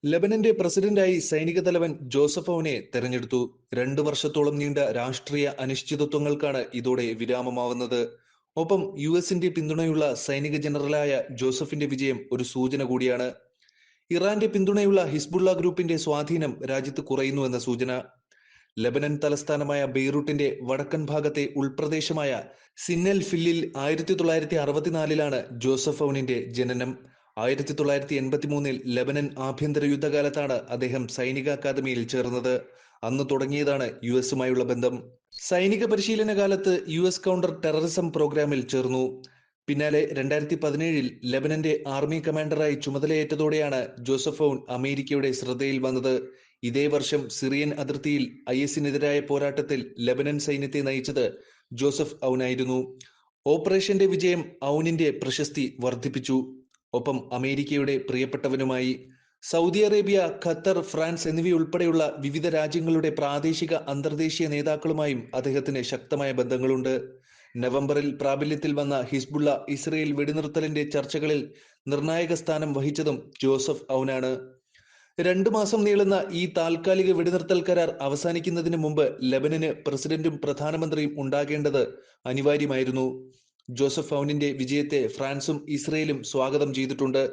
ലെബനന്റെ പ്രസിഡന്റായി സൈനിക തലവൻ ജോസഫ് ഔനെ തെരഞ്ഞെടുത്തു. 2 വർഷത്തോളം നീണ്ട രാഷ്ട്രീയ അനിശ്ചിതത്വങ്ങൾക്കാണ് ഇതോടെ വിരാമമാവുന്നത്. ഒപ്പം യുഎസിന്റെ പിന്തുണയുള്ള സൈനിക ജനറലായ ജോസഫിന്റെ വിജയം ഒരു സൂചന കൂടിയാണ്. ഇറാന്റെ പിന്തുണയുള്ള ഹിസ്ബുള്ള ഗ്രൂപ്പിന്റെ സ്വാധീനം രാജ്യത്ത് കുറയുന്നുവെന്ന സൂചന. ലെബനൻ തലസ്ഥാനമായ ബെയ്റൂട്ടിന്റെ വടക്കൻ ഭാഗത്തെ ഉൾപ്രദേശമായ സിന്നൽ ഫില്ലിൽ 1964-ലാണ് ജോസഫ് ഔനിന്റെ ജനനം. 1983-ൽ ലെബനൻ ആഭ്യന്തര യുദ്ധകാലത്താണ് അദ്ദേഹം സൈനിക അക്കാദമിയിൽ ചേർന്നത്. അന്ന് തുടങ്ങിയതാണ് യുഎസുമായുള്ള ബന്ധം. സൈനിക പരിശീലന കാലത്ത് യുഎസ് കൗണ്ടർ ടെററിസം പ്രോഗ്രാമിൽ ചേർന്നു. പിന്നാലെ 2017-ൽ ലെബനന്റെ ആർമി കമാൻഡറായി ചുമതലയേറ്റതോടെയാണ് ജോസഫ് ഔൻ അമേരിക്കയുടെ ശ്രദ്ധയിൽ വന്നത്. ഇതേ വർഷം സിറിയൻ അതിർത്തിയിൽ ഐഎസിനെതിരായ പോരാട്ടത്തിൽ ലെബനൻ സൈന്യത്തെ നയിച്ചത് ജോസഫ് ഔനായിരുന്നു. ഓപ്പറേഷന്റെ വിജയം ഔനിന്റെ പ്രശസ്തി വർദ്ധിപ്പിച്ചു. ഒപ്പം അമേരിക്കയുടെ പ്രിയപ്പെട്ടവനുമായി. സൗദി അറേബ്യ, ഖത്തർ, ഫ്രാൻസ് എന്നിവയുൾപ്പെടെയുള്ള വിവിധ രാജ്യങ്ങളുടെ പ്രാദേശിക അന്തർദേശീയ നേതാക്കളുമായും അദ്ദേഹത്തിന് ശക്തമായ ബന്ധങ്ങളുണ്ട്. നവംബറിൽ പ്രാബല്യത്തിൽ വന്ന ഹിസ്ബുള്ള ഇസ്രയേൽ വെടിനിർത്തലിന്റെ ചർച്ചകളിൽ നിർണായക സ്ഥാനം വഹിച്ചതും ജോസഫ് ഔനാണ്. 2 മാസം നീളുന്ന ഈ താൽക്കാലിക വെടിനിർത്തൽ കരാർ അവസാനിക്കുന്നതിന് മുമ്പ് ലെബനന് പ്രസിഡന്റും പ്രധാനമന്ത്രിയും ഉണ്ടാകേണ്ടത് അനിവാര്യമായിരുന്നു. ജോസഫ് ഔനിന്റെ വിജയത്തെ ഫ്രാൻസും ഇസ്രയേലും സ്വാഗതം ചെയ്തിട്ടുണ്ട്.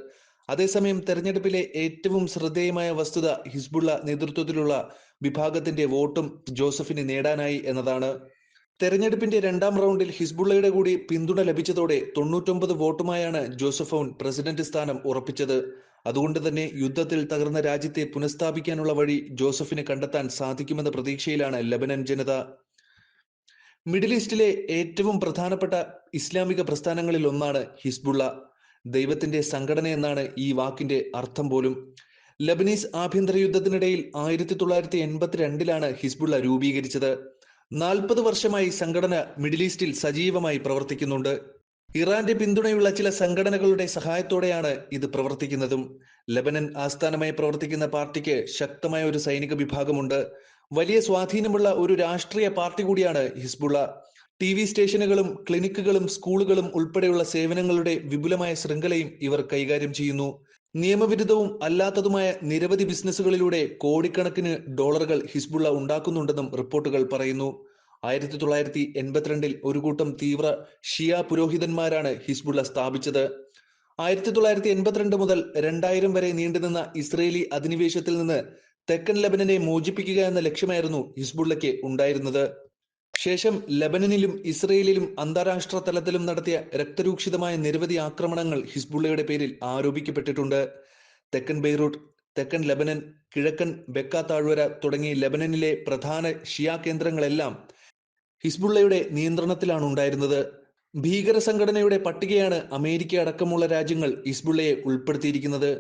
അതേസമയം തെരഞ്ഞെടുപ്പിലെ ഏറ്റവും ശ്രദ്ധേയമായ വസ്തുത ഹിസ്ബുള്ള നേതൃത്വത്തിലുള്ള വിഭാഗത്തിന്റെ വോട്ടും ജോസഫിന് നേടാനായി എന്നതാണ്. തെരഞ്ഞെടുപ്പിന്റെ 2-ാം റൗണ്ടിൽ ഹിസ്ബുള്ളയുടെ കൂടി പിന്തുണ ലഭിച്ചതോടെ 99 വോട്ടുമായാണ് ജോസഫ് ഔൻ പ്രസിഡന്റ് സ്ഥാനം ഉറപ്പിച്ചത്. അതുകൊണ്ട് തന്നെ യുദ്ധത്തിൽ തകർന്ന രാജ്യത്തെ പുനഃസ്ഥാപിക്കാനുള്ള വഴി ജോസഫിന് കണ്ടെത്താൻ സാധിക്കുമെന്ന പ്രതീക്ഷയിലാണ് ലെബനൻ ജനത. മിഡിൽ ഈസ്റ്റിലെ ഏറ്റവും പ്രധാനപ്പെട്ട ഇസ്ലാമിക പ്രസ്ഥാനങ്ങളിൽ ഒന്നാണ് ഹിസ്ബുള്ള. ദൈവത്തിന്റെ സംഘടന എന്നാണ് ഈ വാക്കിന്റെ അർത്ഥം പോലും. ലബനീസ് ആഭ്യന്തര യുദ്ധത്തിനിടയിൽ 1982-ലാണ് ഹിസ്ബുള്ള രൂപീകരിച്ചത്. 40 വർഷമായി സംഘടന മിഡിൽ ഈസ്റ്റിൽ സജീവമായി പ്രവർത്തിക്കുന്നുണ്ട്. ഇറാന്റെ പിന്തുണയുള്ള ചില സംഘടനകളുടെ സഹായത്തോടെയാണ് ഇത് പ്രവർത്തിക്കുന്നതും. ലെബനൻ ആസ്ഥാനമായി പ്രവർത്തിക്കുന്ന പാർട്ടിക്ക് ശക്തമായ ഒരു സൈനിക വിഭാഗമുണ്ട്. വലിയ സ്വാധീനമുള്ള ഒരു രാഷ്ട്രീയ പാർട്ടി കൂടിയാണ് ഹിസ്ബുള്ള. TV സ്റ്റേഷനുകളും ക്ലിനിക്കുകളും സ്കൂളുകളും ഉൾപ്പെടെയുള്ള സേവനങ്ങളുടെ വിപുലമായ ശൃംഖലയും ഇവർ കൈകാര്യം ചെയ്യുന്നു. നിയമവിരുദ്ധവും അല്ലാത്തതുമായ നിരവധി ബിസിനസ്സുകളിലൂടെ കോടിക്കണക്കിന് ഡോളറുകൾ ഹിസ്ബുള്ള ഉണ്ടാക്കുന്നുണ്ടെന്നും റിപ്പോർട്ടുകൾ പറയുന്നു. 1982-ൽ ഒരു കൂട്ടം തീവ്ര ഷിയ പുരോഹിതന്മാരാണ് ഹിസ്ബുള്ള സ്ഥാപിച്ചത്. 1982 മുതൽ 2000 വരെ നീണ്ടുനിന്ന ഇസ്രയേലി അധിനിവേശത്തിൽ നിന്ന് തെക്കൻ ലെബനനെ മോചിപ്പിക്കുക എന്ന ലക്ഷ്യമായിരുന്നു ഹിസ്ബുള്ളയ്ക്ക് ഉണ്ടായിരുന്നത്. ശേഷം ലെബനനിലും ഇസ്രയേലിലും അന്താരാഷ്ട്ര തലത്തിലും നടത്തിയ രക്തരൂക്ഷിതമായ നിരവധി ആക്രമണങ്ങൾ ഹിസ്ബുള്ളയുടെ പേരിൽ ആരോപിക്കപ്പെട്ടിട്ടുണ്ട്. തെക്കൻ ബെയ്റൂട്ട്, തെക്കൻ ലെബനൻ, കിഴക്കൻ ബെക്ക താഴ്വര തുടങ്ങി ലെബനനിലെ പ്രധാന ഷിയ കേന്ദ്രങ്ങളെല്ലാം ഹിസ്ബുള്ളയുടെ നിയന്ത്രണത്തിലാണ് ഉണ്ടായിരുന്നത്. ഭീകര സംഘടനയുടെ പട്ടികയാണ് അമേരിക്ക അടക്കമുള്ള രാജ്യങ്ങൾ ഹിസ്ബുള്ളയെ ഉൾപ്പെടുത്തിയിരിക്കുന്നത്.